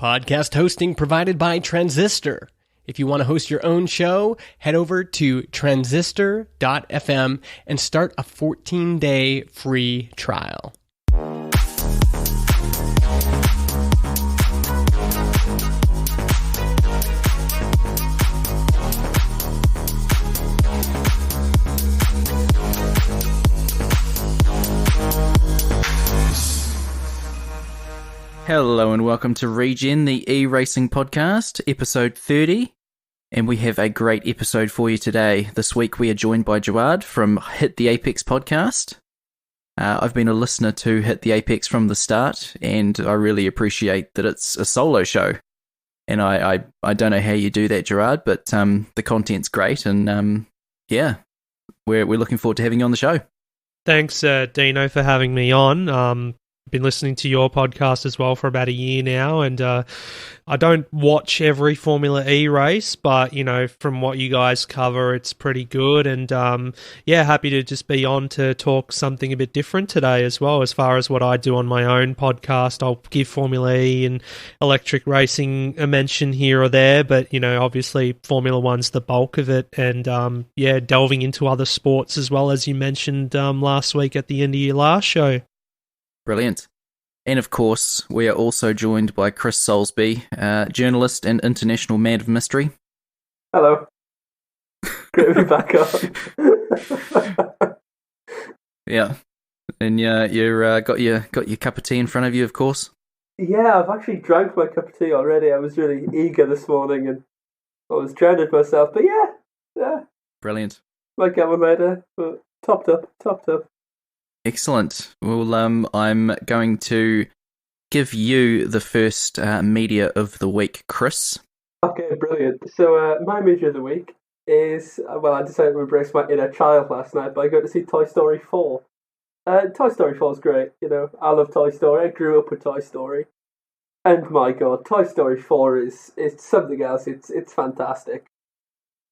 Podcast hosting provided by Transistor. If you want to host your own show, head over to transistor.fm and start a 14-day free trial. Hello and welcome to Regen, the e-racing podcast, episode 30, and we have a great episode for you today. This week we are joined by Jawad from Hit the Apex podcast. I've been a listener to Hit the Apex from the start, and I really appreciate that it's a solo show. And I don't know how you do that, Jawad, but the content's great, and we're looking forward to having you on the show. Thanks, Dino, for having me on. Been listening to your podcast as well for about a year now, and I don't watch every Formula E race, but you know, from what you guys cover, it's pretty good, and happy to just be on to talk something a bit different today as well. As far as what I do on my own podcast, I'll give Formula E and electric racing a mention here or there, but you know, obviously Formula One's the bulk of it, and delving into other sports as well, as you mentioned last week at the end of your last show. Brilliant. And of course, we are also joined by Chris Soulsby, journalist and international man of mystery. Hello. Great to be back on. Yeah. And you're got your cup of tea in front of you, of course. Yeah, I've actually drank my cup of tea already. I was really eager this morning and I was drowning myself. But yeah. Brilliant. Might get one later, but topped up. Excellent. Well, I'm going to give you the first media of the week, Chris. Okay, brilliant. So my media of the week is, I decided to embrace my inner child last night by going to see Toy Story 4. Toy Story 4 is great, you know. I love Toy Story. I grew up with Toy Story. And my God, Toy Story 4 is something else. It's fantastic.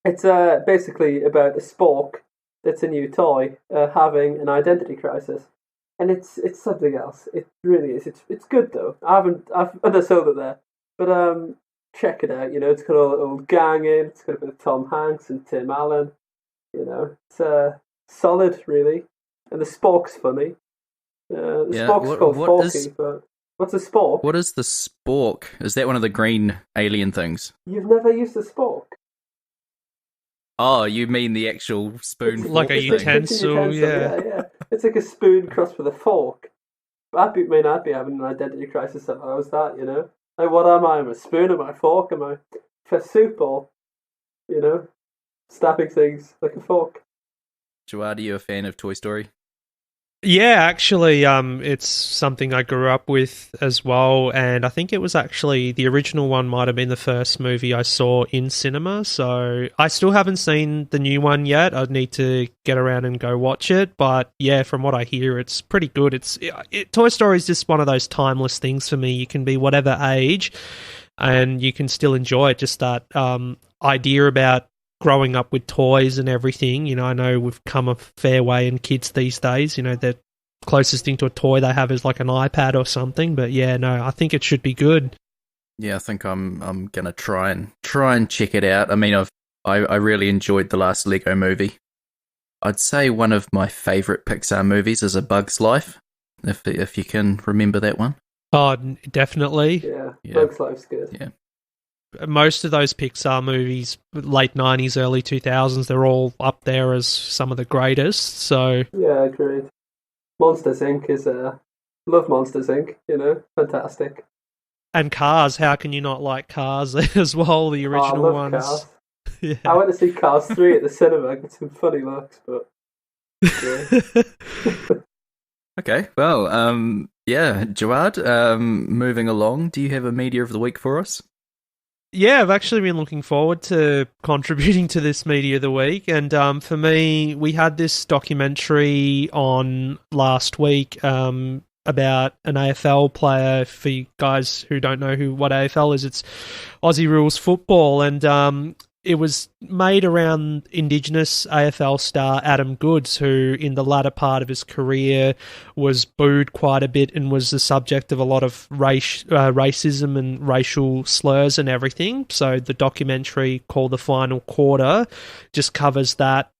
It's basically about a spork that's a new toy having an identity crisis, and it's something else. It really is. It's good though. I've undersold it there, but check it out. You know, it's got a little gang in. It's got a bit of Tom Hanks and Tim Allen. You know, it's solid really, and the spork's funny. Spork's called Forky, but what's a spork? What is the spork? Is that one of the green alien things? You've never used a spork? Oh, you mean the actual spoon? It's like a utensil, yeah. It's like a spoon crossed with a fork. I'd be having an identity crisis if I was that, you know? Like, what am I? Am I a spoon? Am I a fork? Am I for soup or, you know, stabbing things like a fork? Jawad, are you a fan of Toy Story? Yeah, actually, it's something I grew up with as well, and I think it was actually the original one might have been the first movie I saw in cinema, so I still haven't seen the new one yet. I'd need to get around and go watch it, but yeah, from what I hear, it's pretty good. Toy Story is just one of those timeless things for me. You can be whatever age, and you can still enjoy it. Just that idea about growing up with toys and everything, you know, I know we've come a fair way in kids these days, you know, the closest thing to a toy they have is like an iPad or something, but yeah, no, I think it should be good. Yeah, I think I'm gonna try and check it out. I mean, I really enjoyed the last Lego movie. I'd say one of my favourite Pixar movies is A Bug's Life, if you can remember that one. Oh, definitely. Yeah. Bug's Life's good. Yeah. Most of those Pixar movies, late 90s, early 2000s, they're all up there as some of the greatest, so... Yeah, agreed. Monsters, Inc. is... love Monsters, Inc., you know, fantastic. And Cars, how can you not like Cars as well, the original ones? Cars. Yeah. I went to see Cars 3 at the cinema, got some funny looks, but... Yeah. Okay, well, Jawad, moving along, do you have a media of the week for us? Yeah, I've actually been looking forward to contributing to this media of the week, and for me, we had this documentary on last week about an AFL player. For you guys who don't know what AFL is, it's Aussie Rules Football, and it was made around Indigenous AFL star Adam Goodes, who in the latter part of his career was booed quite a bit and was the subject of a lot of racism and racial slurs and everything. So the documentary called The Final Quarter just covers that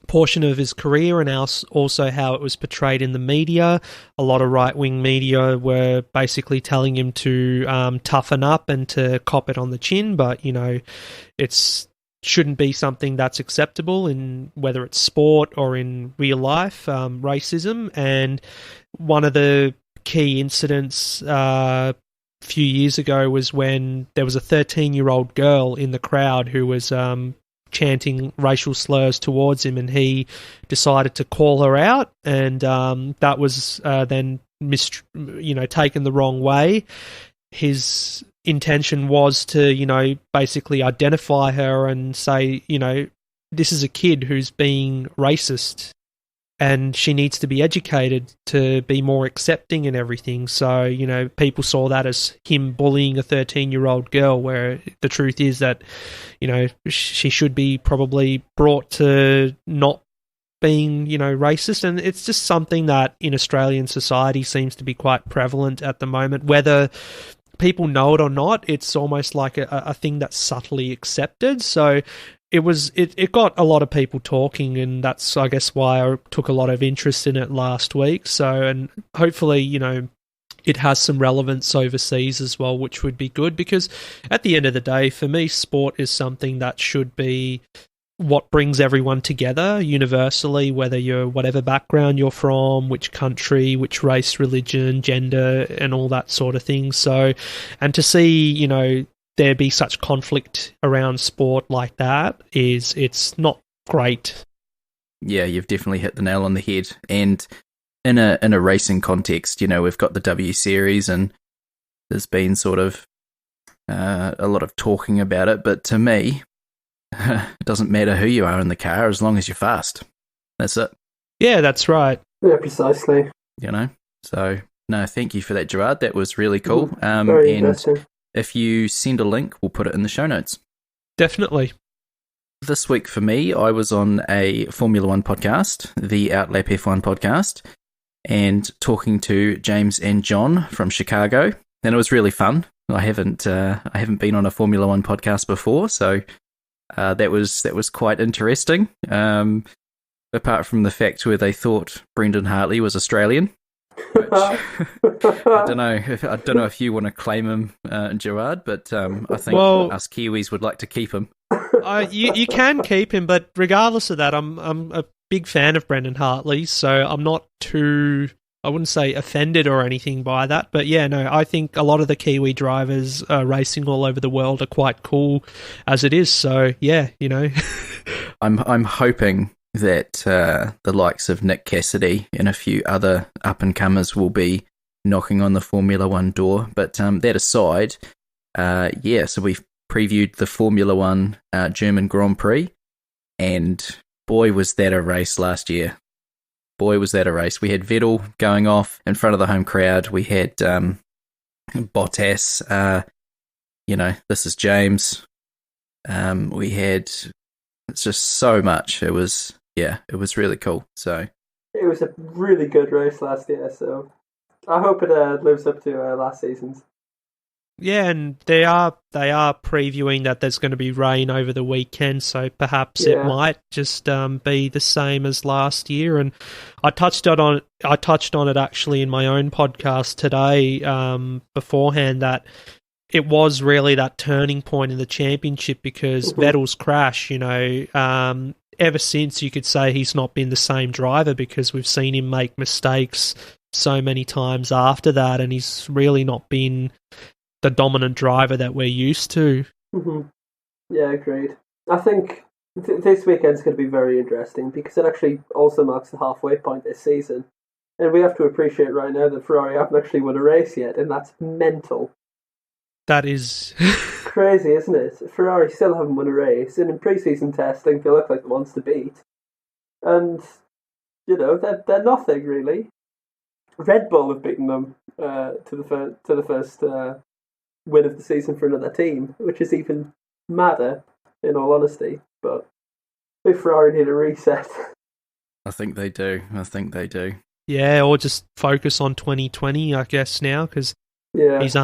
portion of his career and also how it was portrayed in the media. A lot of right-wing media were basically telling him to toughen up and to cop it on the chin, but, you know, it's shouldn't be something that's acceptable in whether it's sport or in real life, racism. And one of the key incidents a few years ago was when there was a 13-year-old girl in the crowd who was chanting racial slurs towards him, and he decided to call her out, and that was then taken the wrong way. His intention was to, you know, basically identify her and say, you know, this is a kid who's being racist and she needs to be educated to be more accepting and everything. So, you know, people saw that as him bullying a 13-year-old girl, where the truth is that, you know, she should be probably brought to not being, you know, racist. And it's just something that in Australian society seems to be quite prevalent at the moment. Whether people know it or not, it's almost like a thing that's subtly accepted. So it got a lot of people talking, and that's, I guess, why I took a lot of interest in it last week. So, and hopefully, you know, it has some relevance overseas as well, which would be good, because at the end of the day, for me, sport is something that should be what brings everyone together universally, whether you're whatever background you're from, which country, which race, religion, gender, and all that sort of thing. So, and to see, you know, there be such conflict around sport like that it's not great. Yeah, you've definitely hit the nail on the head. And in a racing context, you know, we've got the W Series, and there's been sort of a lot of talking about it. But to me, it doesn't matter who you are in the car as long as you're fast. That's it. Yeah, that's right. Yeah, precisely. You know, so no, thank you for that, Jawad. That was really cool. Very interesting. If you send a link, we'll put it in the show notes. Definitely. This week for me, I was on a Formula One podcast, the Outlap F1 podcast, and talking to James and John from Chicago, and it was really fun. I haven't been on a Formula One podcast before, so that was quite interesting. Apart from the fact where they thought Brendan Hartley was Australian. Which, I don't know if you want to claim him, Jawad, but I think us Kiwis would like to keep him. You can keep him, but regardless of that, I'm a big fan of Brendan Hartley, so I'm not too, I wouldn't say offended or anything by that. But yeah, no, I think a lot of the Kiwi drivers racing all over the world are quite cool as it is. So yeah, you know, I'm hoping that the likes of Nick Cassidy and a few other up-and-comers will be knocking on the Formula One door. But that aside, so we've previewed the Formula One German Grand Prix, and boy, was that a race last year. Boy, was that a race. We had Vettel going off in front of the home crowd. We had Bottas, this is James. We had... It's just so much. It was really cool. So it was a really good race last year. So I hope it lives up to last season's. Yeah, and they are previewing that there's going to be rain over the weekend, so perhaps it might just be the same as last year. And I touched on it actually in my own podcast today beforehand, that it was really that turning point in the championship, because Vettel's crash, you know, ever since you could say he's not been the same driver, because we've seen him make mistakes so many times after that, and he's really not been the dominant driver that we're used to. Mm-hmm. Yeah, agreed. I think this weekend's going to be very interesting, because it actually also marks the halfway point this season. And we have to appreciate right now that Ferrari haven't actually won a race yet, and that's mental. That is crazy, isn't it? Ferrari still haven't won a race, and in pre-season testing they look like the ones to beat. And, you know, they're nothing really. Red Bull have beaten them to the first win of the season for another team, which is even madder. in all honesty. But I think Ferrari need a reset. I think they do. Yeah, or just focus on 2020, I guess, now, because Yeah. he's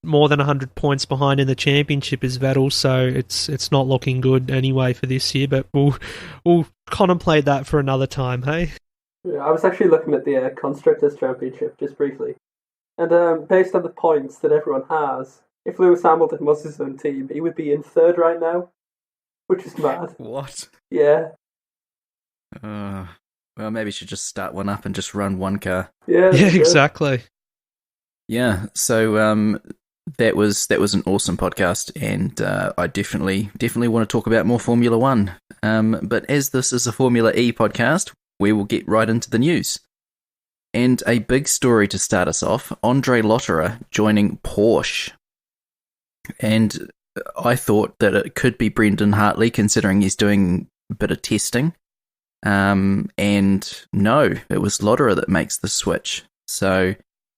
more than 100 points behind in the championship is Vettel, so it's not looking good anyway for this year. But we'll contemplate that for another time, hey? Yeah, I was actually looking at the Constructors' Championship just briefly. And based on the points that everyone has, if Lewis Hamilton was his own team, he would be in third right now, which is mad. What? Yeah. Well, maybe you should just start one up and just run one car. Yeah, exactly. Yeah, so that was an awesome podcast, and I definitely want to talk about more Formula One. But as this is a Formula E podcast, we will get right into the news. And a big story to start us off, Andre Lotterer joining Porsche. And I thought that it could be Brendan Hartley, considering he's doing a bit of testing. And no, it was Lotterer that makes the switch. So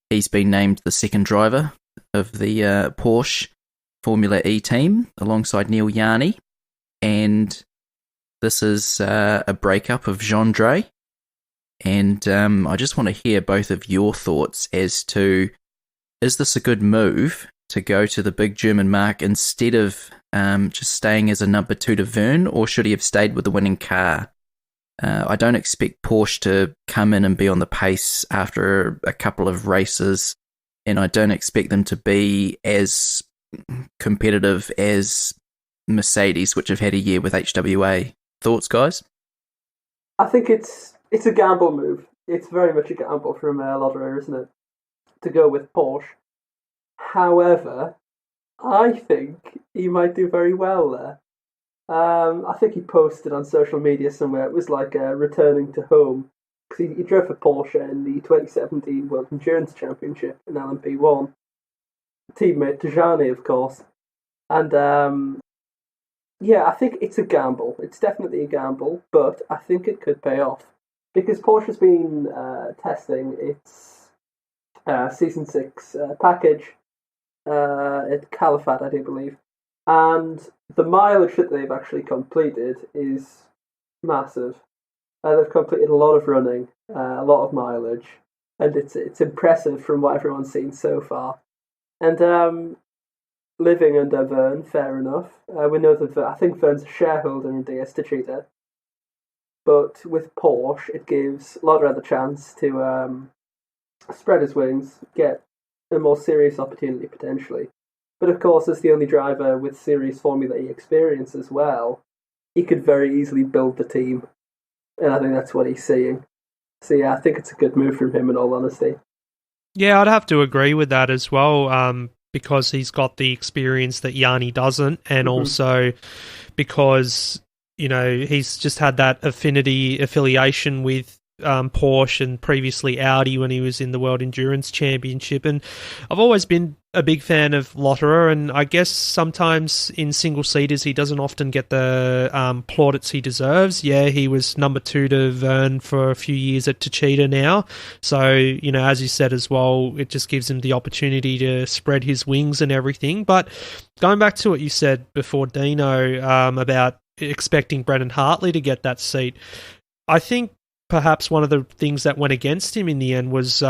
he's been named the second driver of the Porsche Formula E team alongside Neil Yarny. And this is a breakup of Gendre. And I just want to hear both of your thoughts as to, is this a good move to go to the big German marque instead of just staying as a number 2 to Verne, or should he have stayed with the winning car? I don't expect Porsche to come in and be on the pace after a couple of races, and I don't expect them to be as competitive as Mercedes, which have had a year with HWA. Thoughts, guys? I think it's a gamble move. It's very much a gamble from Lotterer, isn't it? To go with Porsche. However, I think he might do very well there. I think he posted on social media somewhere, it was like returning to home. Because he drove for Porsche in the 2017 World Endurance Championship in LMP1. Teammate to Jani, of course. And yeah, I think it's a gamble. It's definitely a gamble, but I think it could pay off. Because Porsche's been testing its Season 6 package at Califat, I do believe. And the mileage that they've actually completed is massive. They've completed a lot of running, a lot of mileage, and it's impressive from what everyone's seen so far. And living under Verne, fair enough. We know that I think Verne's a shareholder in DS Techeetah. But with Porsche, it gives Lotterer the chance to spread his wings, get a more serious opportunity potentially. But of course, as the only driver with serious Formula E experience as well, he could very easily build the team. And I think that's what he's seeing. So yeah, I think it's a good move from him in all honesty. Yeah, I'd have to agree with that as well, because he's got the experience that Yarny doesn't, and also because, you know, he's just had that affiliation with Porsche and previously Audi when he was in the World Endurance Championship. And I've always been a big fan of Lotterer, and I guess sometimes in single-seaters he doesn't often get the plaudits he deserves. Yeah, he was number 2 to Verne for a few years at Techeetah now. So, you know, as you said as well, it just gives him the opportunity to spread his wings and everything. But going back to what you said before, Dino, about expecting Brendan Hartley to get that seat, I think perhaps one of the things that went against him in the end was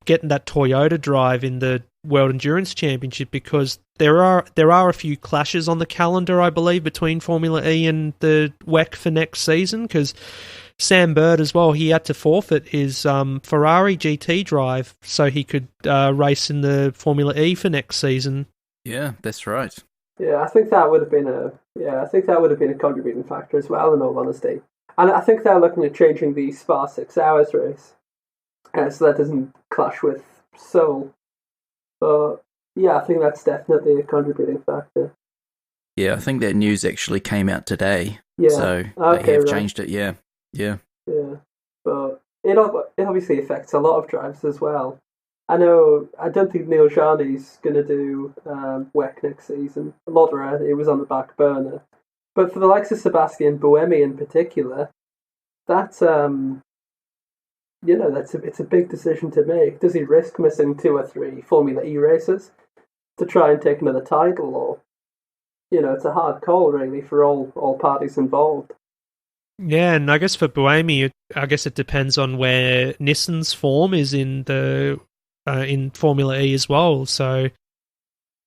getting that Toyota drive in the World Endurance Championship, because there are a few clashes on the calendar, I believe, between Formula E and the WEC for next season, because Sam Bird as well, he had to forfeit his Ferrari GT drive so he could race in the Formula E for next season. Yeah, that's right. Yeah, I think that would have been a contributing factor as well, in all honesty. And I think they're looking at changing the Spa 6 hours race, so that doesn't clash with Seoul. But yeah, I think that's definitely a contributing factor. Yeah, I think that news actually came out today. Yeah. So they have changed it, yeah. Yeah. But it obviously affects a lot of drivers as well. I don't think Neil Jani's going to do WEC next season. Lotterer, it was on the back burner. But for the likes of Sebastian Buemi in particular, that's it's a big decision to make. Does he risk missing 2 or 3 Formula E races to try and take another title, or it's a hard call really for all parties involved. Yeah, and I guess for Buemi, I guess it depends on where Nissan's form is in the in Formula E as well. So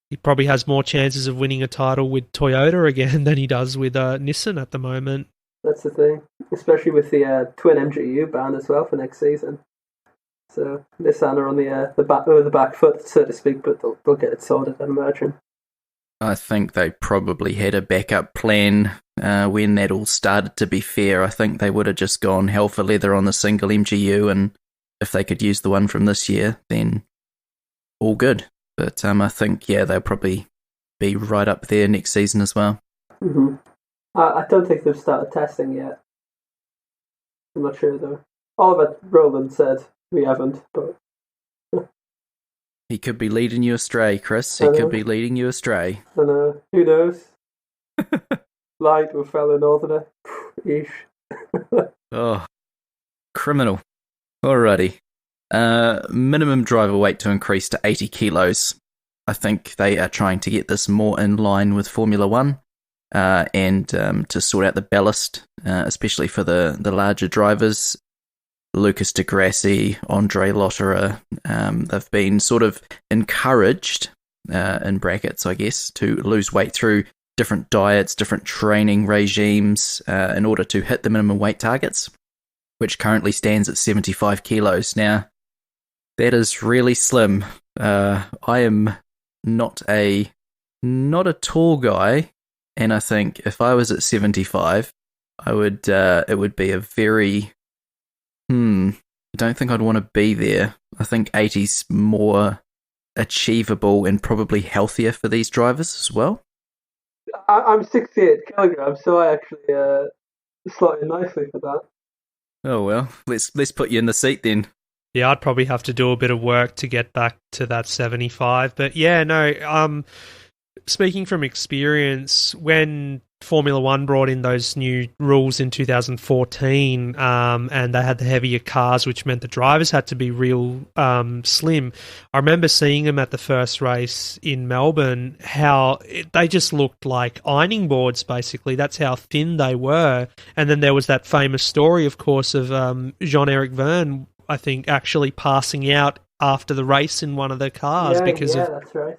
he probably has more chances of winning a title with Toyota again than he does with Nissan at the moment. That's the thing, especially with the twin MGU ban as well for next season. So Nissan are on the back foot, so to speak, but they'll get it sorted, I imagine. I think they probably had a backup plan when that all started, to be fair. I think they would have just gone hell for leather on the single MGU, and if they could use the one from this year, then all good. But I think, they'll probably be right up there next season as well. Mm-hmm. I don't think they've started testing yet. I'm not sure, though. Oliver Rowland said we haven't, but... He could be leading you astray, Chris. He could be leading you astray. I know. Who knows? Lied to a fellow northerner. Eesh. Oh, criminal. Alrighty. Minimum driver weight to increase to 80 kilos. I think they are trying to get this more in line with Formula One, and to sort out the ballast, especially for the larger drivers. Lucas de Grassi, Andre Lotterer, they've been sort of encouraged, in brackets, I guess, to lose weight through different diets, different training regimes, in order to hit the minimum weight targets, which currently stands at 75 kilos. Now, that is really slim. I am not a tall guy, and I think if I was at 75, it would be a very... I don't think I'd want to be there. I think 80's more achievable and probably healthier for these drivers as well. I'm 68 kilograms, so I actually slot in nicely for that. Oh well, let's put you in the seat then. Yeah, I'd probably have to do a bit of work to get back to that 75. But yeah, no, speaking from experience, when Formula One brought in those new rules in 2014, and they had the heavier cars, which meant the drivers had to be real slim. I remember seeing them at the first race in Melbourne, they just looked like ironing boards, basically. That's how thin they were. And then there was that famous story, of course, of Jean-Eric Verne, I think, actually passing out after the race in one of the cars because of... that's right.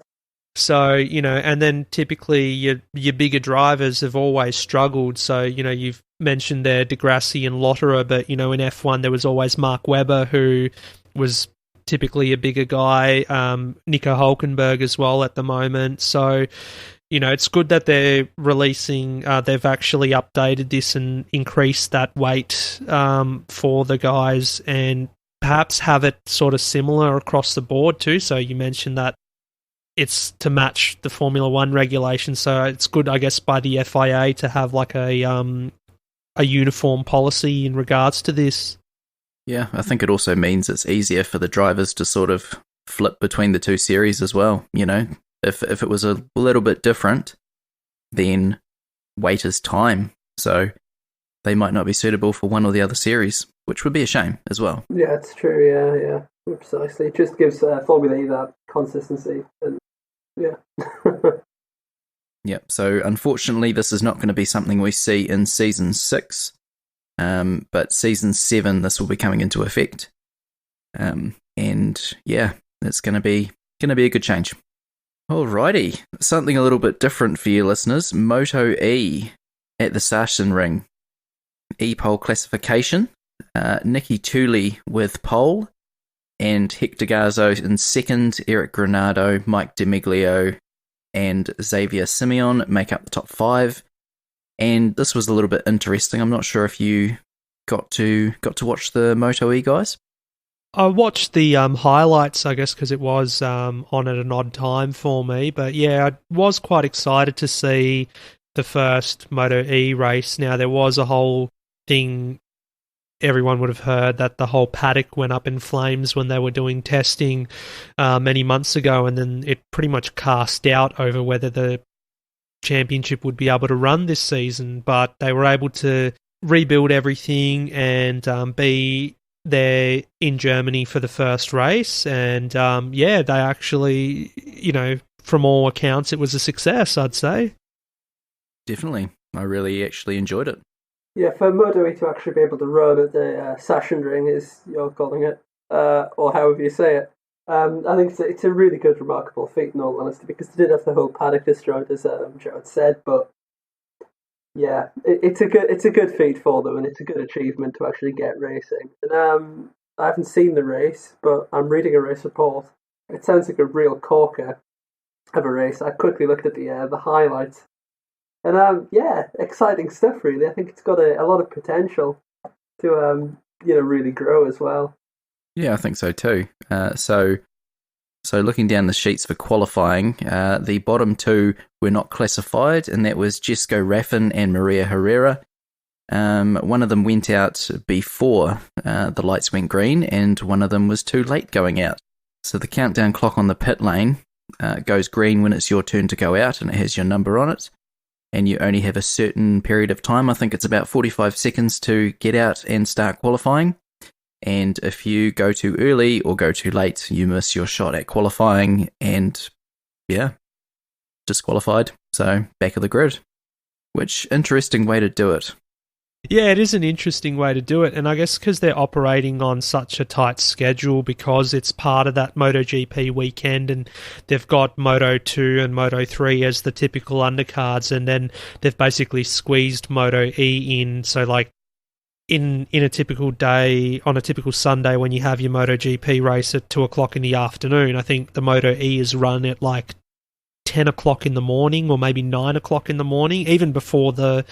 So, and then typically your bigger drivers have always struggled. So, you've mentioned there de Grassi and Lotterer, but, in F1 there was always Mark Webber, who was typically a bigger guy, Nico Hulkenberg as well at the moment. So, it's good that they're releasing, they've actually updated this and increased that weight for the guys, and perhaps have it sort of similar across the board too. So you mentioned that it's to match the Formula One regulations, so it's good, I guess, by the FIA to have like a uniform policy in regards to this. Yeah, I think it also means it's easier for the drivers to sort of flip between the two series as well. If it was a little bit different, then weight is time, so they might not be suitable for one or the other series, which would be a shame as well. Yeah, it's true. Yeah, precisely. It just gives Formula E that consistency, and yeah. Yep, so unfortunately this is not going to be something we see in Season 6, but Season 7 this will be coming into effect. And yeah, it's going to be a good change. Alrighty, something a little bit different for you listeners. Moto E at the Sachsenring. E-pole classification. Nicky Tully with pole, and Hector Garzo in second. Eric Granado, Mike DiMiglio, and Xavier Simeon make up the top 5. And this was a little bit interesting. I'm not sure if you got to watch the Moto E, guys. I watched the highlights, I guess, because it was on at an odd time for me. But yeah, I was quite excited to see the first Moto E race. Now, there was a whole thing everyone would have heard that the whole paddock went up in flames when they were doing testing many months ago, and then it pretty much cast doubt over whether the championship would be able to run this season. But they were able to rebuild everything and be there in Germany for the first race, and they actually, from all accounts, it was a success, I'd say. Definitely. I really actually enjoyed it. Yeah, for Moto E to actually be able to run at the Sachsenring, as you're calling it, or however you say it, I think it's a really good, remarkable feat in all honesty, because they did have the whole paddock destroyed, as Jawad said, but yeah, it's a good feat for them, and it's a good achievement to actually get racing. And I haven't seen the race, but I'm reading a race report. It sounds like a real corker of a race. I quickly looked at the highlights, and yeah, exciting stuff. Really, I think it's got a lot of potential to really grow as well. Yeah, I think so too. So looking down the sheets for qualifying, the bottom two were not classified, and that was Jesco Raffin and Maria Herrera. One of them went out before the lights went green, and one of them was too late going out. So the countdown clock on the pit lane goes green when it's your turn to go out, and it has your number on it. And you only have a certain period of time, I think it's about 45 seconds, to get out and start qualifying. And if you go too early or go too late, you miss your shot at qualifying and, yeah, disqualified. So back of the grid. Which, interesting way to do it. Yeah, it is an interesting way to do it, and I guess because they're operating on such a tight schedule, because it's part of that MotoGP weekend, and they've got Moto 2 and Moto 3 as the typical undercards, and then they've basically squeezed Moto E in, so like in a typical day, on a typical Sunday when you have your MotoGP race at 2 o'clock in the afternoon, I think the Moto E is run at like 10 o'clock in the morning, or maybe 9 o'clock in the morning, even before the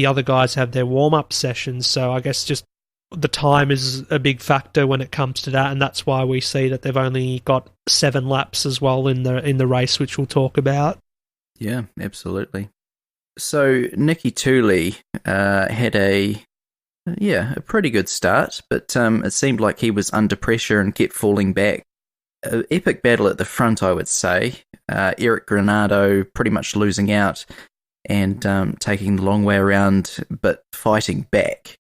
other guys have their warm-up sessions. So I guess just the time is a big factor when it comes to that, and that's why we see that they've only got 7 laps as well in the race, which we'll talk about. Yeah, absolutely. So Nicky Tooley had a pretty good start, but it seemed like he was under pressure and kept falling back. An epic battle at the front, I would say. Eric Granado pretty much losing out and taking the long way around, but fighting back.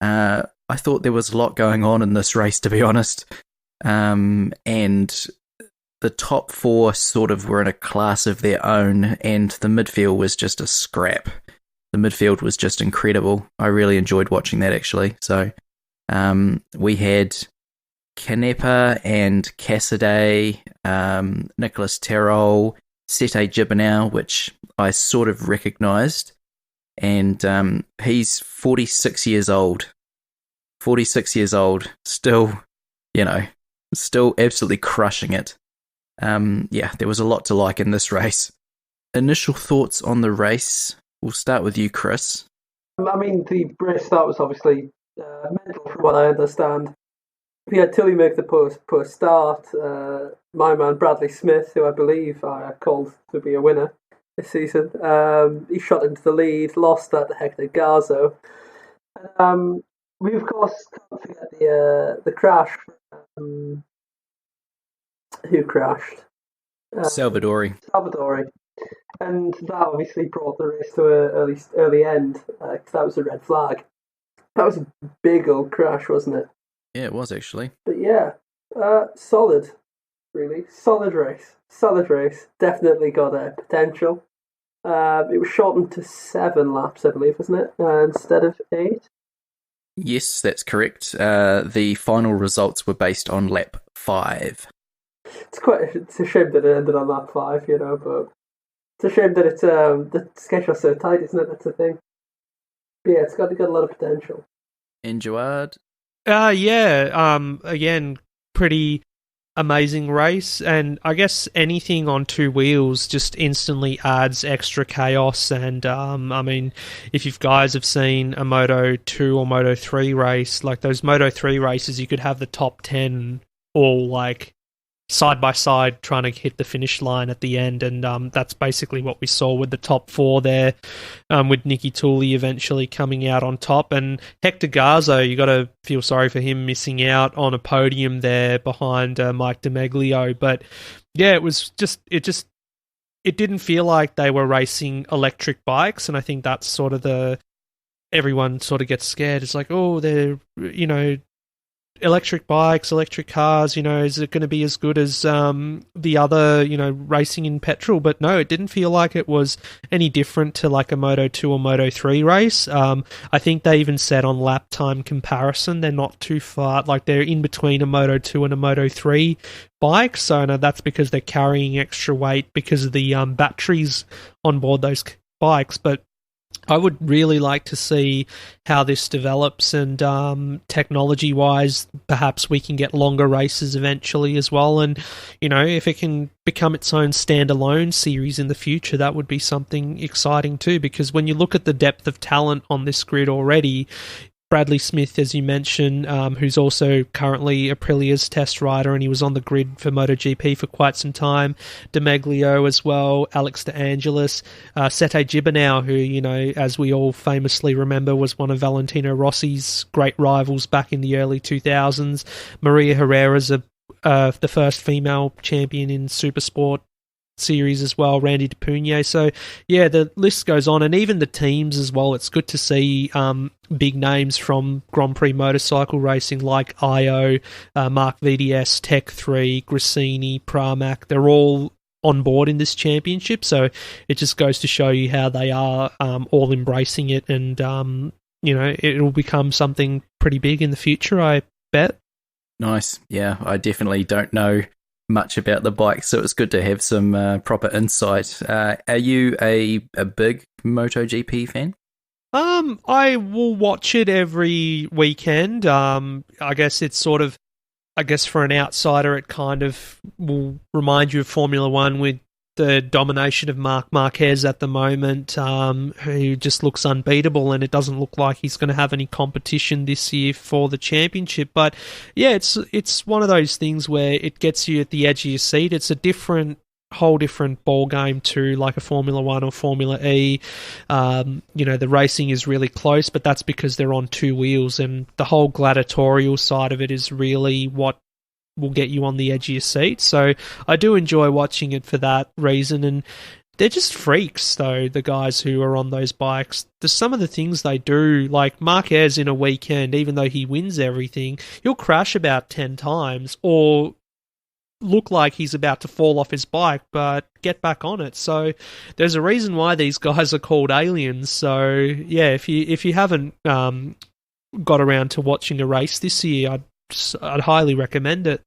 I thought there was a lot going on in this race, to be honest. And the top 4 sort of were in a class of their own, and the midfield was just a scrap. The midfield was just incredible. I really enjoyed watching that, actually. So we had Canepa and Cassidy, Nicholas Terrell, Sete Gibernau, which I sort of recognised, and he's 46 years old. 46 years old, still absolutely crushing it. There was a lot to like in this race. Initial thoughts on the race? We'll start with you, Chris. I mean, the race start was obviously mental from what I understand. We had Tilly make the poor start. My man Bradley Smith, who I believe I called to be a winner this season, he shot into the lead, lost that to Hector Garzo. We of course can't forget the crash. Who crashed? Salvadori. And that obviously brought the race to an early end, because that was a red flag. That was a big old crash, wasn't it? Yeah, it was actually. But yeah, solid, really. Solid race. Definitely got potential. It was shortened to 7 laps, I believe, wasn't it? Instead of 8? Yes, that's correct. The final results were based on lap 5. It's a shame that it ended on lap 5, but it's a shame that it's the schedule's so tight, isn't it? That's the thing. But yeah, it's got a lot of potential. And Jawad? Again, pretty amazing race, and I guess anything on 2 wheels just instantly adds extra chaos. And I mean, if you guys have seen a Moto 2 or Moto 3 race, like those Moto 3 races, you could have the top 10 all like side by side trying to hit the finish line at the end, and that's basically what we saw with the top 4 there, with Nicky Tooley eventually coming out on top. And Hector Garzo, you got to feel sorry for him missing out on a podium there behind Mike DiMeglio. But yeah, it didn't feel like they were racing electric bikes, and I think that's sort of everyone sort of gets scared. It's like, oh, they're electric bikes, electric cars, is it going to be as good as the other, racing in petrol? But no, it didn't feel like it was any different to like a Moto 2 or Moto 3 race. I think they even said on lap time comparison, they're not too far, like they're in between a Moto 2 and a Moto 3 bike. So no, that's because they're carrying extra weight because of the batteries on board those bikes. But I would really like to see how this develops, and technology-wise, perhaps we can get longer races eventually as well. And, if it can become its own standalone series in the future, that would be something exciting too, because when you look at the depth of talent on this grid already, Bradley Smith, as you mentioned, who's also currently Aprilia's test rider, and he was on the grid for MotoGP for quite some time. Demeglio as well, Alex De Angelis, Sete Gibernau, who, as we all famously remember, was one of Valentino Rossi's great rivals back in the early 2000s. Maria Herrera's the first female champion in Supersport series as well, Randy DePugno. So yeah, the list goes on, and even the teams as well. It's good to see big names from Grand Prix motorcycle racing like IO, Mark VDS, Tech 3, Grassini, Pramac. They're all on board in this championship, so it just goes to show you how they are all embracing it, and it'll become something pretty big in the future, I bet. Nice. Yeah, I definitely don't know much about the bike, so it's good to have some proper insight. Are you a big MotoGP fan? I will watch it every weekend. I guess it's sort of, for an outsider, it kind of will remind you of Formula One with the domination of Marc Marquez at the moment, who just looks unbeatable, and it doesn't look like he's going to have any competition this year for the championship. But yeah, it's one of those things where it gets you at the edge of your seat. It's a whole different ball game to like a Formula One or Formula E. The racing is really close, but that's because they're on two wheels, and the whole gladiatorial side of it is really what will get you on the edge of your seat. So I do enjoy watching it for that reason, and they're just freaks though, the guys who are on those bikes. There's some of the things they do, like Marquez in a weekend, even though he wins everything, he'll crash about 10 times or look like he's about to fall off his bike but get back on it. So there's a reason why these guys are called aliens. So yeah, if you haven't got around to watching a race this year, I'd highly recommend it.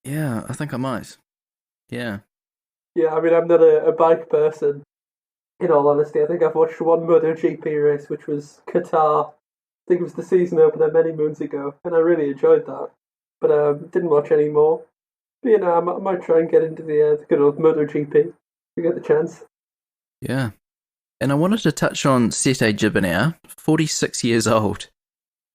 Yeah, I think I might. Yeah. Yeah, I mean, I'm not a bike person, in all honesty. I think I've watched one MotoGP race, which was Qatar. I think it was the season opener many moons ago, and I really enjoyed that. But didn't watch any more. But, I might try and get into the good old MotoGP if you get the chance. Yeah. And I wanted to touch on Sete Gibernau, 46 years old.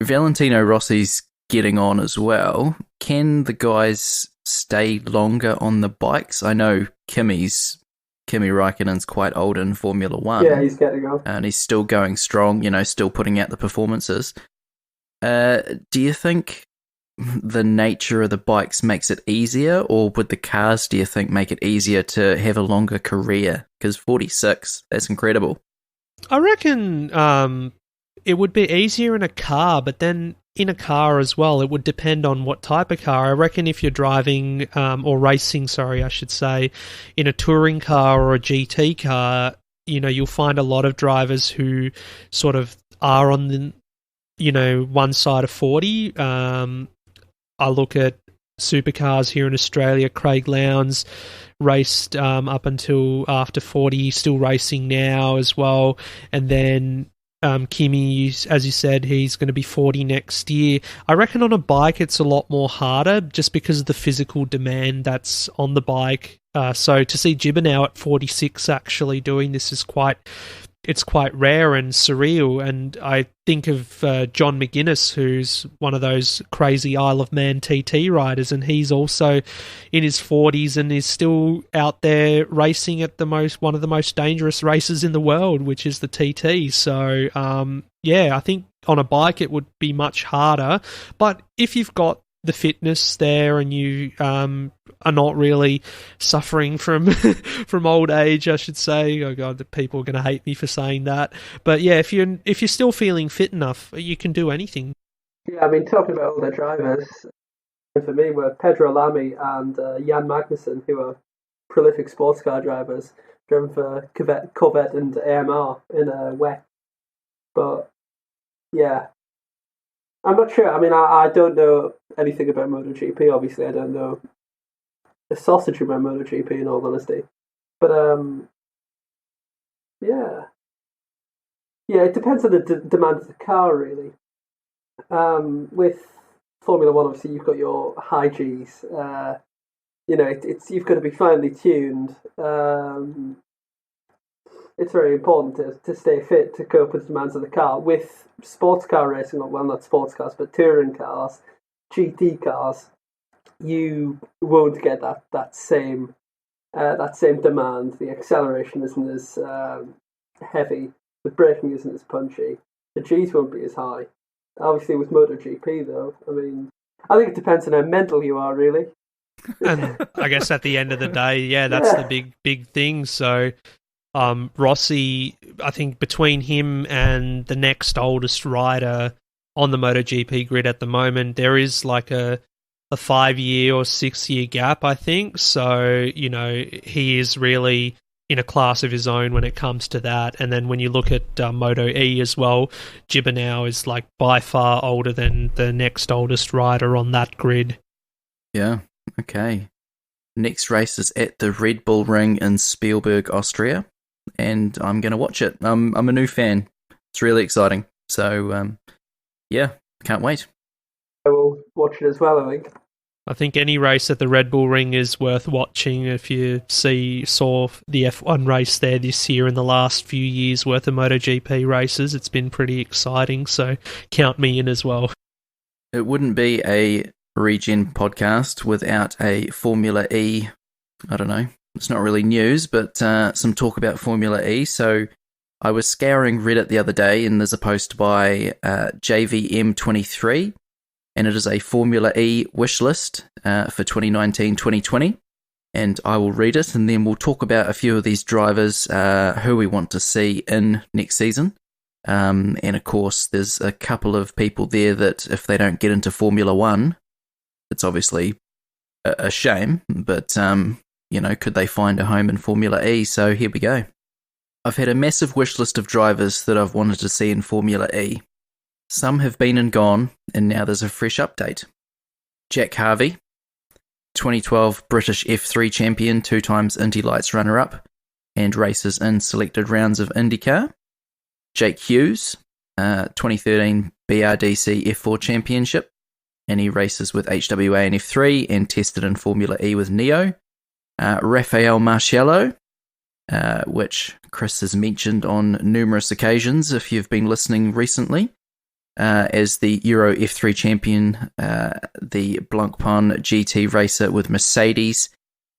Valentino Rossi's getting on as well. Can the guys stay longer on the bikes? I know Kimi Raikkonen's quite old in Formula One. Yeah, he's getting on. And he's still going strong, still putting out the performances. Do you think the nature of the bikes makes it easier, or would the cars, do you think, make it easier to have a longer career? Because 46, that's incredible. I reckon it would be easier in a car, but then in a car as well, it would depend on what type of car. I reckon if you're driving, or racing, I should say, in a touring car or a GT car, you'll find a lot of drivers who sort of are on the, one side of 40. I look at supercars here in Australia. Craig Lowndes raced up until after 40, he's still racing now as well. And then Kimi, as you said, he's going to be 40 next year. I reckon on a bike it's a lot more harder just because of the physical demand that's on the bike. So to see Gibernau at 46 actually doing this is quite rare and surreal. And I think of John McGuinness, who's one of those crazy Isle of Man TT riders, and he's also in his 40s and is still out there racing at one of the most dangerous races in the world, which is the TT. So I think on a bike it would be much harder. But if you've got the fitness there and you are not really suffering from from old age, I should say. Oh god, the people are going to hate me for saying that. But yeah, if you're still feeling fit enough, you can do anything. Yeah, I mean, talking about older drivers, for me were Pedro Lamy and Jan Magnussen, who are prolific sports car drivers, driven for Corvette and AMR in WEC. But yeah, I'm not sure. I mean, I don't know anything about MotoGP. Obviously, I don't know a sausage about MotoGP, in all honesty. But yeah, yeah, it depends on the demand of the car, really. With Formula One, obviously, you've got your high Gs. It's you've got to be finely tuned. It's very important to stay fit to cope with the demands of the car. With sports car racing, well, not sports cars, but touring cars, GT cars, you won't get that same demand. The acceleration isn't as heavy. The braking isn't as punchy. The Gs won't be as high. Obviously, with MotoGP, though, I mean, I think it depends on how mental you are, really. And I guess at the end of the day, yeah, that's the big thing. So, Rossi, I think between him and the next oldest rider on the MotoGP grid at the moment, there is like a 5-year or 6-year gap, I think. So, he is really in a class of his own when it comes to that. And then when you look at Moto E as well, Gibernau is like by far older than the next oldest rider on that grid. Yeah, okay. Next race is at the Red Bull Ring in Spielberg, Austria, and I'm going to watch it. I'm a new fan. It's really exciting. So, yeah, can't wait. I will watch it as well, I think. I think any race at the Red Bull Ring is worth watching. If you saw the F1 race there this year and the last few years worth of MotoGP races, it's been pretty exciting, so count me in as well. It wouldn't be a Regen podcast without a Formula E, I don't know, it's not really news, but some talk about Formula E. So I was scouring Reddit the other day, and there's a post by JVM23, and it is a Formula E wish list for 2019-2020, and I will read it, and then we'll talk about a few of these drivers who we want to see in next season. And of course, there's a couple of people there that if they don't get into Formula One, it's obviously a shame, but could they find a home in Formula E? So here we go. I've had a massive wish list of drivers that I've wanted to see in Formula E. Some have been and gone, and now there's a fresh update. Jack Harvey, 2012 British F3 champion, 2 times Indy Lights runner-up, and races in selected rounds of IndyCar. Jake Hughes, 2013 BRDC F4 championship, and he races with HWA and F3 and tested in Formula E with Neo. Rafael Marciello, which Chris has mentioned on numerous occasions if you've been listening recently, as the Euro F3 champion, the Blancpain GT racer with Mercedes,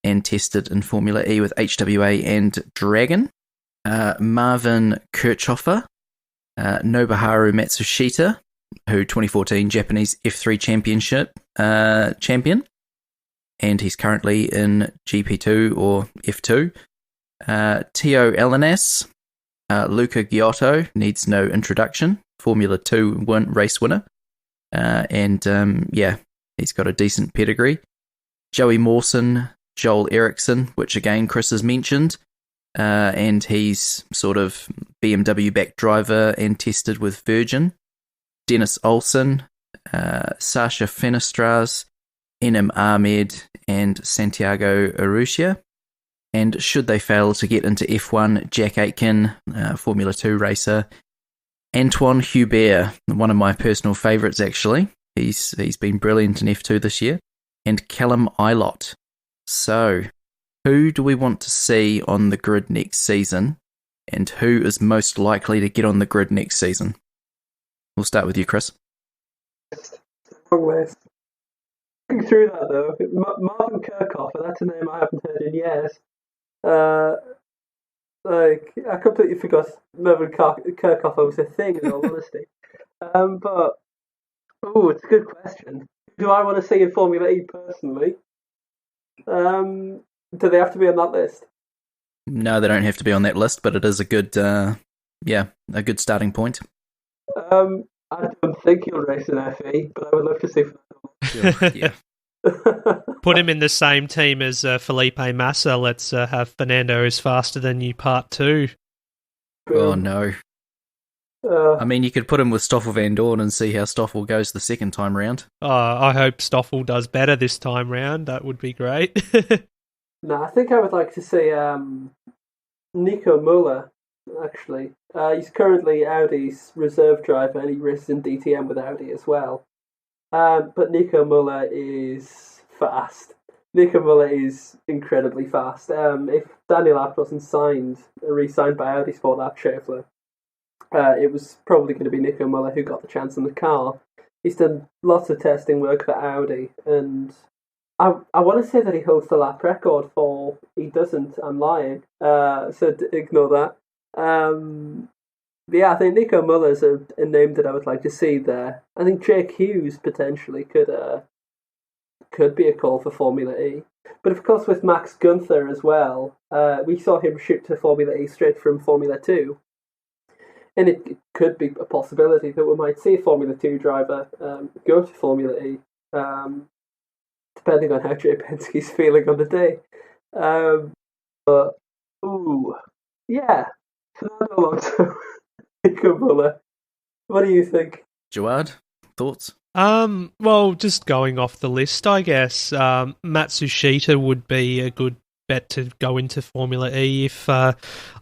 and tested in Formula E with HWA and Dragon. Marvin Kirchhofer, Nobuharu Matsushita, who 2014 Japanese F3 championship champion, and he's currently in GP2 or F2. Teo Elanas, Luca Giotto, needs no introduction, Formula 2 race winner, and he's got a decent pedigree. Joey Mawson, Joel Eriksson, which again Chris has mentioned, and he's sort of BMW-backed driver and tested with Virgin. Dennis Olsen, Sasha Fenestras, Enem Ahmed, and Santiago Urrutia. And should they fail to get into F1, Jack Aitken, Formula 2 racer. Antoine Hubert, one of my personal favourites actually. He's been brilliant in F2 this year. And Callum Ilott. So, who do we want to see on the grid next season? And who is most likely to get on the grid next season? We'll start with you, Chris. Long list. Looking through that though, Marvin Kirchhofer, that's a name I haven't heard in years. I completely forgot Marvin Kirchhofer was a thing, in all honesty. It's a good question. Do I want to see in Formula E personally? Do they have to be on that list? No, they don't have to be on that list, but it is a good, a good starting point. I don't think he'll race in FE, but I would love to see Yeah. Put him in the same team as Felipe Massa. Let's have Fernando is faster than you part 2. Oh, no. I mean, you could put him with Stoffel Van Dorn and see how Stoffel goes the second time round. I hope Stoffel does better this time round. That would be great. No, I think I would like to see Nico Muller, actually. He's currently Audi's reserve driver and he races in DTM with Audi as well. But Nico Muller is fast. Nico Muller is incredibly fast. If Daniel Abt wasn't re-signed by Audi Sport Lab Schäffler, it was probably going to be Nico Muller who got the chance in the car. He's done lots of testing work for Audi, and I want to say that he holds the lap record for... He doesn't, I'm lying, so ignore that. But yeah, I think Nico Muller's a name that I would like to see there. I think Jake Hughes potentially could be a call for Formula E. But of course with Max Gunther as well, we saw him shoot to Formula E straight from Formula 2. And it could be a possibility that we might see a Formula 2 driver go to Formula E, depending on how Jay Penske's feeling on the day. Yeah, Fernando Alonso, Nico Muller. What do you think? Jawad, thoughts? Well, just going off the list, I guess Matsushita would be a good bet to go into Formula E. If I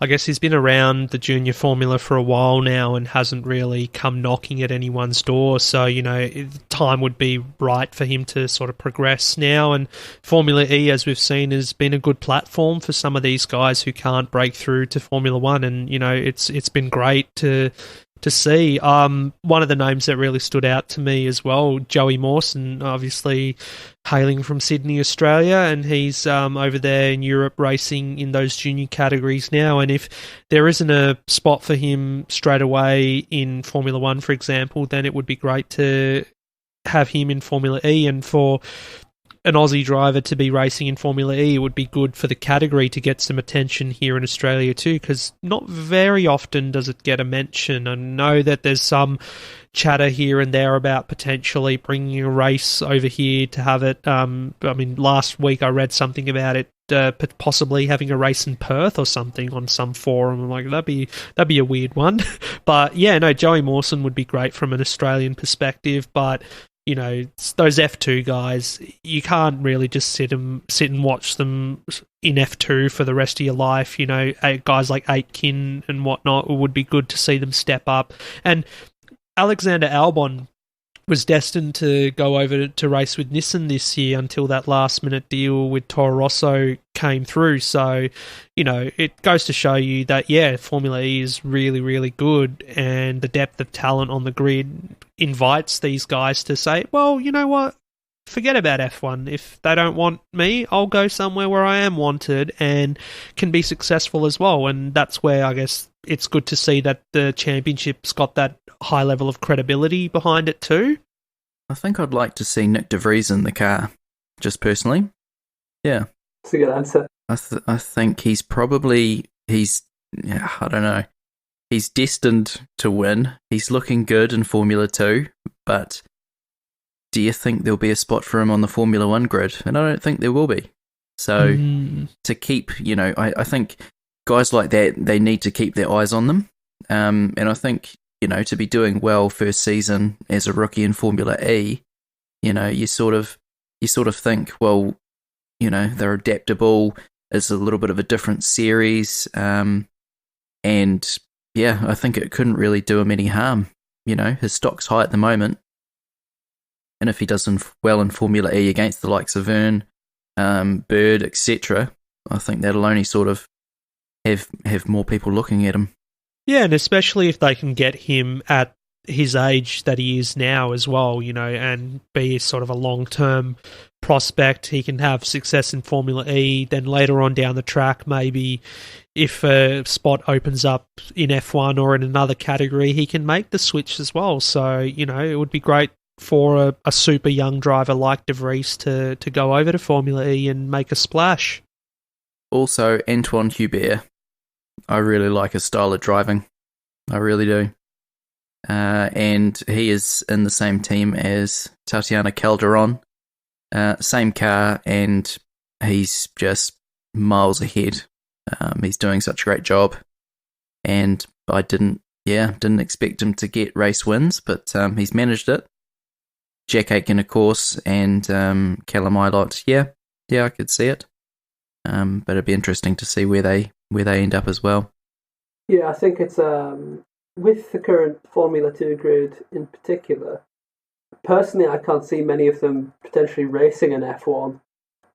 guess he's been around the junior formula for a while now and hasn't really come knocking at anyone's door, so time would be right for him to sort of progress now. And Formula E, as we've seen, has been a good platform for some of these guys who can't break through to Formula One, and it's been great to see. One of the names that really stood out to me as well, Joey Mawson, obviously hailing from Sydney, Australia, and he's over there in Europe racing in those junior categories now. And if there isn't a spot for him straight away in Formula One, for example, then it would be great to have him in Formula E. And for an Aussie driver to be racing in Formula E, it would be good for the category to get some attention here in Australia too, because not very often does it get a mention. I know that there's some chatter here and there about potentially bringing a race over here to have it. I mean, last week I read something about it, possibly having a race in Perth or something on some forum. I'm like, that'd be a weird one. But yeah, no, Joey Mawson would be great from an Australian perspective, but those F2 guys, you can't really just sit and watch them in F2 for the rest of your life. Guys like Aitken and whatnot, it would be good to see them step up. And Alexander Albon was destined to go over to race with Nissan this year until that last-minute deal with Toro Rosso came through. So, it goes to show you that, yeah, Formula E is really, really good, and the depth of talent on the grid invites these guys to say, well, you know what? Forget about F1. If they don't want me, I'll go somewhere where I am wanted and can be successful as well. And that's where I guess it's good to see that the championship's got that high level of credibility behind it too. I think I'd like to see Nick De Vries in the car, just personally. Yeah. That's a good answer. I think I don't know. He's destined to win. He's looking good in Formula 2, but do you think there'll be a spot for him on the Formula 1 grid? And I don't think there will be. So to keep, I think guys like that, they need to keep their eyes on them. And I think, to be doing well first season as a rookie in Formula E, you sort of think, well, they're adaptable. It's a little bit of a different series. And yeah, I think it couldn't really do him any harm. His stock's high at the moment. And if he does well in Formula E against the likes of Verne, Bird, etc., I think that'll only sort of have more people looking at him. Yeah, and especially if they can get him at his age that he is now as well, and be sort of a long-term prospect. He can have success in Formula E, then later on down the track, maybe if a spot opens up in F1 or in another category, he can make the switch as well. So, it would be great for a super young driver like De Vries to go over to Formula E and make a splash. Also, Antoine Hubert. I really like his style of driving. I really do. and he is in the same team as Tatiana Calderon. Same car, and he's just miles ahead. He's doing such a great job, and I didn't expect him to get race wins, but he's managed it. Jack Aitken, of course, and Callum Ilott. Yeah, I could see it. But it'd be interesting to see where they end up as well. Yeah, I think it's with the current Formula 2 grid in particular. Personally, I can't see many of them potentially racing an F1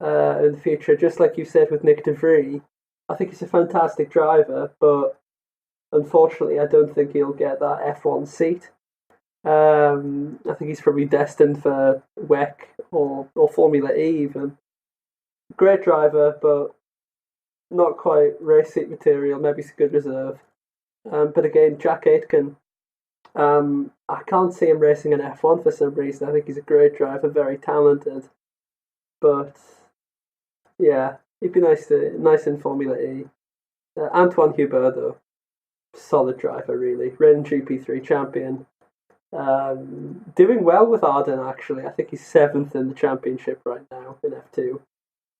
in the future. Just like you said with Nick De Vries, I think he's a fantastic driver, but unfortunately, I don't think he'll get that F1 seat. I think he's probably destined for WEC or Formula E even. Great driver, but not quite race seat material. Maybe it's a good reserve. But again, Jack Aitken, I can't see him racing an F1 for some reason. I think he's a great driver, very talented. But yeah, he'd be nice in Formula E. Antoine Hubert, though, solid driver, really. Ren GP3 champion. Doing well with Arden, actually. I think he's 7th in the championship right now in F2.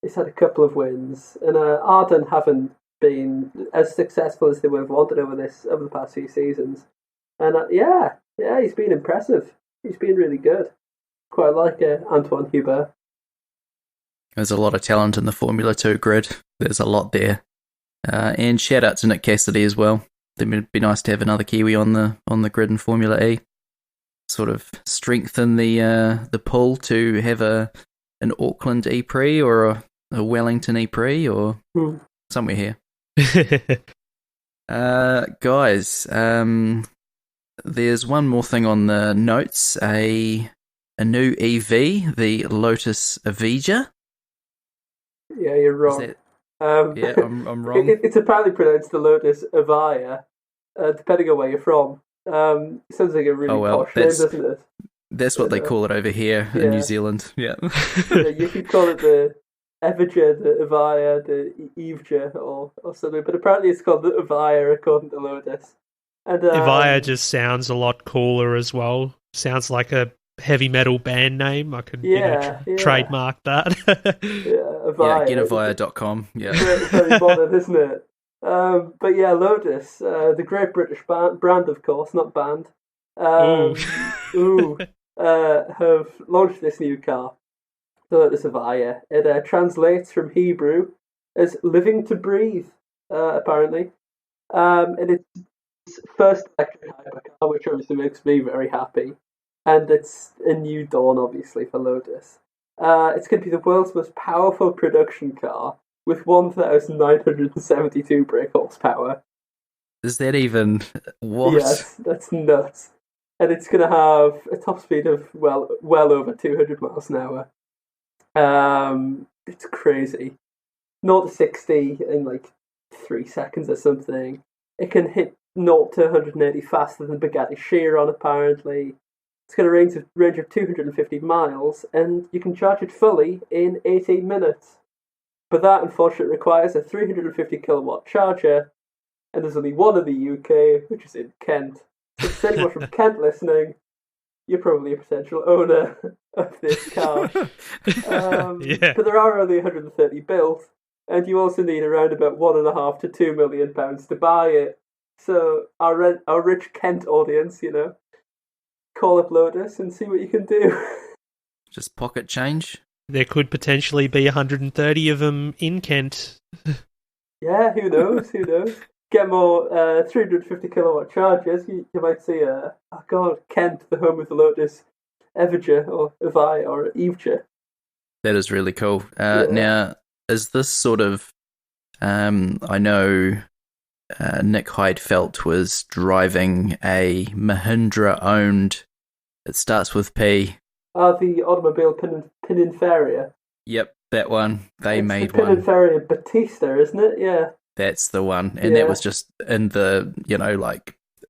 He's had a couple of wins, and Arden haven't been as successful as they would have wanted over the past few seasons. And yeah, he's been impressive. He's been really good. Quite like Antoine Hubert. There's a lot of talent in the Formula 2 grid. There's a lot there. And shout out to Nick Cassidy as well. It would be nice to have another Kiwi on the grid in Formula E. Sort of strengthen the pull to have an Auckland E-Prix or a Wellington E-Prix or somewhere here. Guys, there's one more thing on the notes. A new EV, the Lotus Evija. Yeah, you're wrong. Yeah, I'm wrong. It's apparently pronounced the Lotus Evija, depending on where you're from. Sounds like a really posh name, doesn't it? That's what they call it over here in New Zealand. Yeah. You could call it the Evija, the Evija, the Evja, or something, but apparently it's called the Evija according to Lotus. And Evija just sounds a lot cooler as well. Sounds like a heavy metal band name. I could trademark that. Evija. Yeah, getevija.com. Yeah. Very modern, isn't it? But yeah, Lotus, the great British brand, of course, not band, have launched this new car, the Lotus Evija. It translates from Hebrew as living to breathe, apparently. And it's its first electric hypercar, which obviously makes me very happy. And it's a new dawn, obviously, for Lotus. It's going to be the world's most powerful production car, with 1,972 brake horsepower. Is that even what? Yes, that's nuts. And it's going to have a top speed of, well over 200 miles an hour. It's crazy. 0 to 60 in like 3 seconds or something. It can hit 0 to 180 faster than Bugatti Chiron, apparently. It's got a range of 250 miles, and you can charge it fully in 18 minutes. But that, unfortunately, requires a 350 kilowatt charger, and there's only one in the UK, which is in Kent. So if anyone from Kent listening, you're probably a potential owner of this car. But there are only 130 built, and you also need around about £1.5 to £2 million to buy it. So our rich Kent audience, call up Lotus and see what you can do. Just pocket change. There could potentially be 130 of them in Kent. Yeah, who knows? Get more 350 kilowatt chargers. You might see Kent, the home of the Lotus Evija or Evija or Evja. That is really cool. Now, is this sort of? I know Nick Heidfeld was driving a Mahindra-owned. It starts with P. The automobile Pininfarina. Yep, that one. They made the one. Pininfarina Batista, isn't it? Yeah. That's the one. And that was just in the,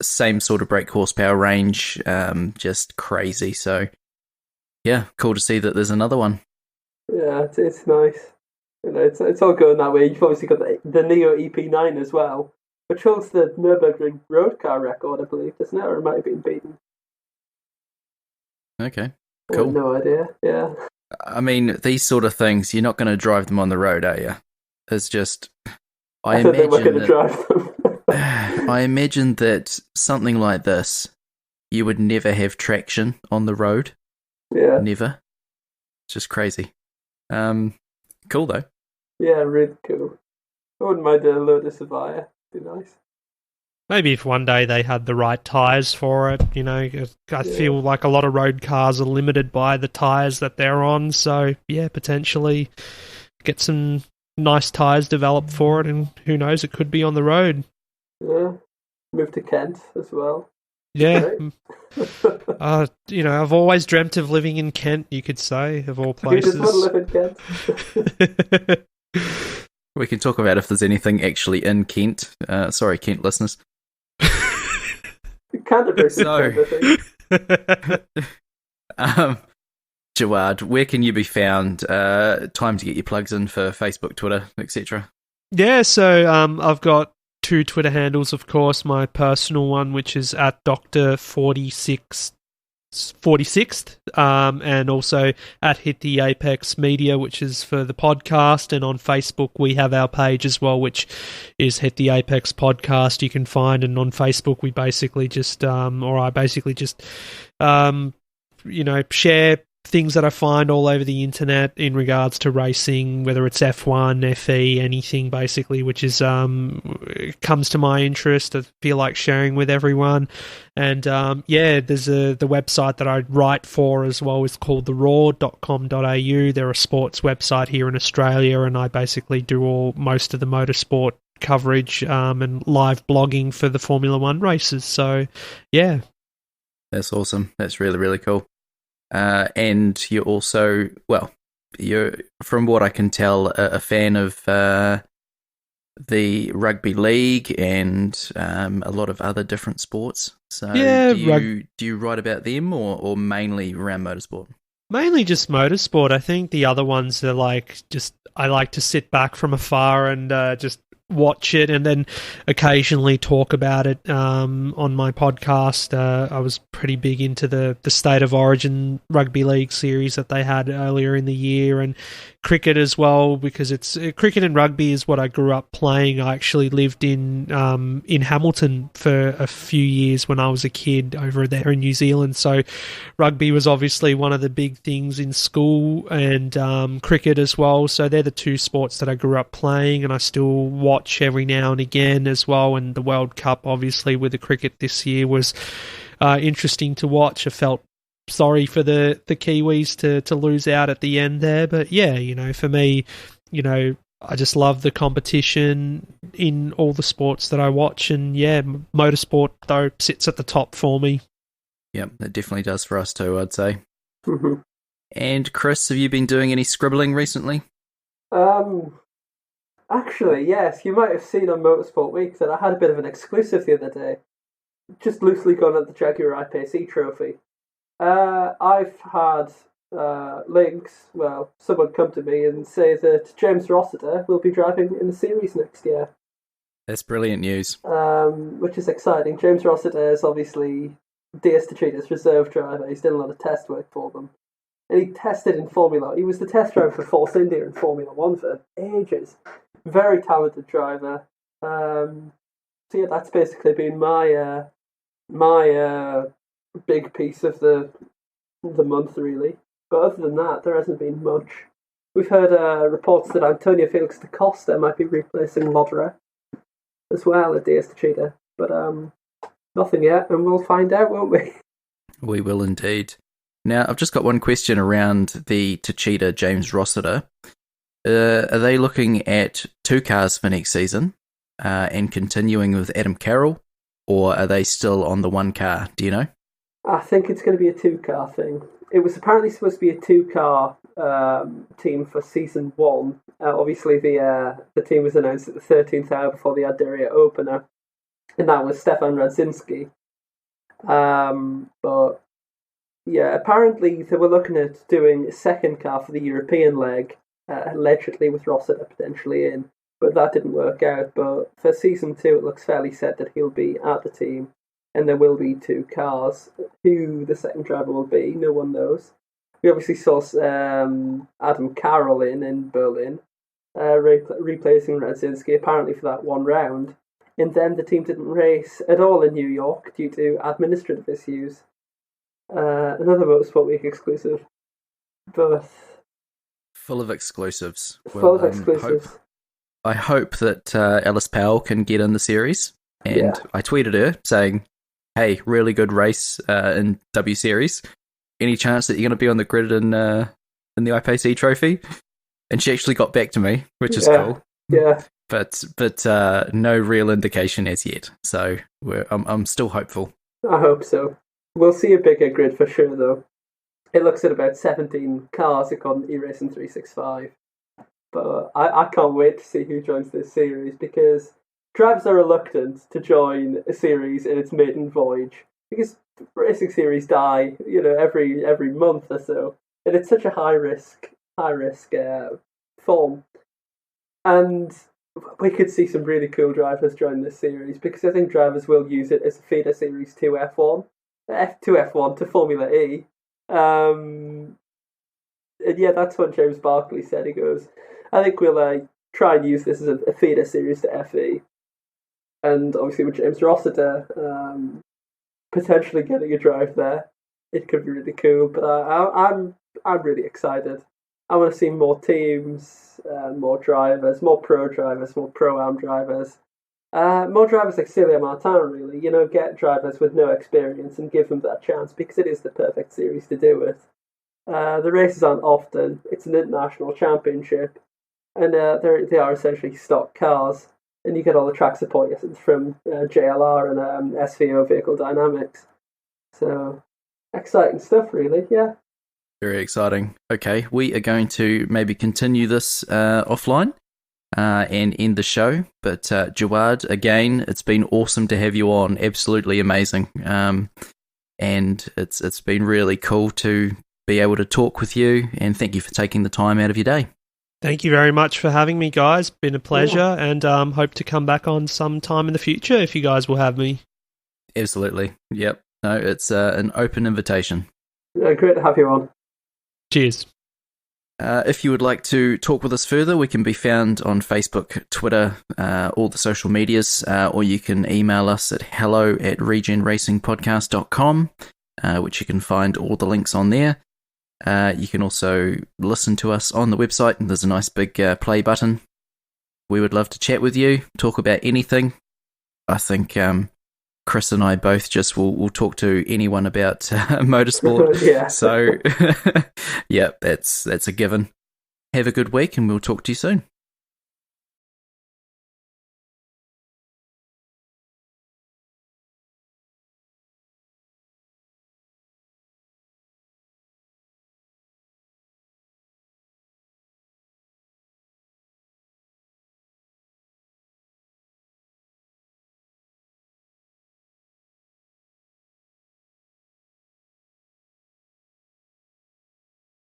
same sort of brake horsepower range, just crazy. So, yeah, cool to see that there's another one. Yeah, it's nice. It's all going that way. You've obviously got the Neo EP9 as well, which holds the Nürburgring road car record, I believe, doesn't it? Or it might have been beaten. Okay, I have cool. no idea, yeah. I mean, these sort of things, you're not going to drive them on the road, are you? It's just, I thought they were going to drive them. I imagine that something like this, you would never have traction on the road. Yeah. Never. It's just crazy. Cool though. Yeah, really cool. I wouldn't mind a Lotus Evija. Be nice. Maybe if one day they had the right tyres for it, you know. I feel like a lot of road cars are limited by the tyres that they're on, so yeah, potentially get some nice tyres developed for it, and who knows, it could be on the road. Yeah. Move to Kent as well. Yeah. You know, I've always dreamt of living in Kent, you could say, of all places. You just want to live in Kent. We can talk about if there's anything actually in Kent. Sorry, Kent listeners. Canterbury. So, Jawad, where can you be found? Time to get your plugs in for Facebook, Twitter, etc. Yeah, so I've got 2 Twitter handles, of course. My personal one, which is at Dr46, and also at Hit the Apex Media, which is for the podcast. And on Facebook, we have our page as well, which is Hit the Apex Podcast. You can find, and on Facebook, we basically just, I basically just, share things that I find all over the internet in regards to racing, whether it's F1, FE, anything basically, which is comes to my interest. I feel like sharing with everyone. And there's the website that I write for as well is called theraw.com.au. They're a sports website here in Australia, and I basically do most of the motorsport coverage and live blogging for the Formula One races. So yeah, that's awesome. That's really, really cool. And you're also, you're, from what I can tell, a fan of the rugby league and a lot of other different sports. So yeah, do you write about them or mainly around motorsport? Mainly just motorsport. I think the other ones are I like to sit back from afar and just watch it, and then occasionally talk about it on my podcast. I was pretty big into the State of Origin rugby league series that they had earlier in the year, and cricket as well, because it's cricket and rugby is what I grew up playing. I actually lived in Hamilton for a few years when I was a kid over there in New Zealand, so rugby was obviously one of the big things in school, and cricket as well. So they're the 2 sports that I grew up playing, and I still watch every now and again as well. And the World Cup, obviously, with the cricket this year was interesting to watch. I felt sorry for the Kiwis to lose out at the end there, but yeah, for me, I just love the competition in all the sports that I watch, and yeah, motorsport though sits at the top for me. Yeah, it definitely does for us too, I'd say. Mm-hmm. And Chris, have you been doing any scribbling recently? Actually, yes. You might have seen on Motorsport Week that I had a bit of an exclusive the other day. Just loosely gone at the Jaguar I-Pace trophy. I've had links, someone come to me and say that James Rossiter will be driving in the series next year. That's brilliant news. Which is exciting. James Rossiter is obviously DS Techeetah's reserve driver. He's done a lot of test work for them. And he tested in Formula. He was the test driver for Force India in Formula One for ages. Very talented driver. So yeah, that's basically been my big piece of the month, really. But other than that, there hasn't been much. We've heard reports that Antonio Felix da Costa might be replacing Lotterer as well at DS Techeetah. But nothing yet, and we'll find out, won't we? We will indeed. Now, I've just got one question around the Techeetah James Rossiter. Are they looking at 2 cars for next season and continuing with Adam Carroll, or are they still on the 1 car? Do you know? I think it's going to be a 2-car thing. It was apparently supposed to be a 2-car team for season 1. Obviously, the team was announced at the 13th hour before the Adria opener, and that was Stefan Radzinski. But yeah, apparently they were looking at doing a 2nd car for the European leg, allegedly with Rossiter potentially in. but that didn't work out. But for season 2, it looks fairly set that he'll be at the team, and there will be 2 cars. Who the second driver will be, no one knows. We obviously saw Adam Carroll in Berlin, replacing Radzinski, apparently for that one round. And then the team didn't race at all in New York due to administrative issues. Another Motorsport Week exclusive. But full of exclusives. Full of exclusives. I hope that Alice Powell can get in the series. And I tweeted her saying, hey, really good race in W Series. Any chance that you're going to be on the grid in the IPC trophy? And she actually got back to me, which is cool. Yeah. But no real indication as yet. So I'm still hopeful. I hope so. We'll see a bigger grid for sure, though. It looks at about 17 cars according to eRacing 365. But I can't wait to see who joins this series, because drivers are reluctant to join a series in its maiden voyage, because racing series die, every month or so, and it's such a high risk form. And we could see some really cool drivers join this series, because I think drivers will use it as a feeder series to F1 to Formula E. And yeah, that's what James Barkley said. He goes, I think we'll try and use this as a feeder series to FE. And obviously with James Rossiter potentially getting a drive there, it could be really cool. But I'm really excited. I want to see more teams, more drivers, more pro drivers, more pro-am drivers. More drivers like Celia Martin, really. Get drivers with no experience and give them that chance, because it is the perfect series to do it. The races aren't often. It's an international championship, and they are essentially stock cars, and you get all the track support from JLR and SVO Vehicle Dynamics. So, exciting stuff, really, yeah. Very exciting. Okay, we are going to maybe continue this offline and end the show. But Jawad, again, it's been awesome to have you on. Absolutely amazing. And it's been really cool to be able to talk with you, and thank you for taking the time out of your day. Thank you very much for having me, guys. Been a pleasure, and hope to come back on some time in the future if you guys will have me. Absolutely. Yep. No, it's an open invitation. Great to have you on. Cheers. If you would like to talk with us further, we can be found on Facebook, Twitter, all the social medias, or you can email us at hello@regenracingpodcast.com, which you can find all the links on there. You can also listen to us on the website, and there's a nice big play button. We would love to chat with you, talk about anything. I think Chris and I both just will talk to anyone about motorsport. Yeah. So, yeah, that's a given. Have a good week, and we'll talk to you soon.